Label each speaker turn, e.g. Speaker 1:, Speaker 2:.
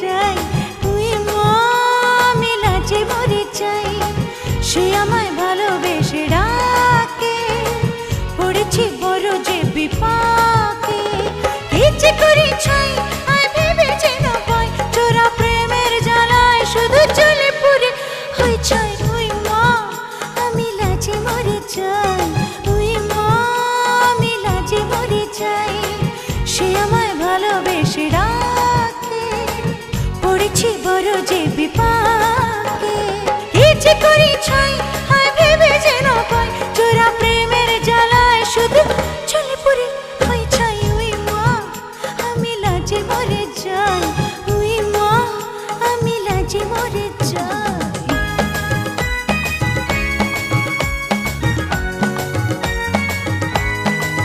Speaker 1: চাই, তুই মা আমি লাজে মরে চাই। সে আমায় ভালোবেসে ডাকে, পড়েছি বড় যে বিপাকে। কি যে করি ছাই আয় ভেবে যেন পাই, চোরা প্রেমের জ্বালায় শুধু চলে পুরে হই চাই। তুই মা আমি লাজে মরে চাই, তুই মা আমি লাজে মরে চাই। সে আমায় ভালোবেসে ডাকে, পড়েছি বড় যে বিপাকে। কি যে করি ছাই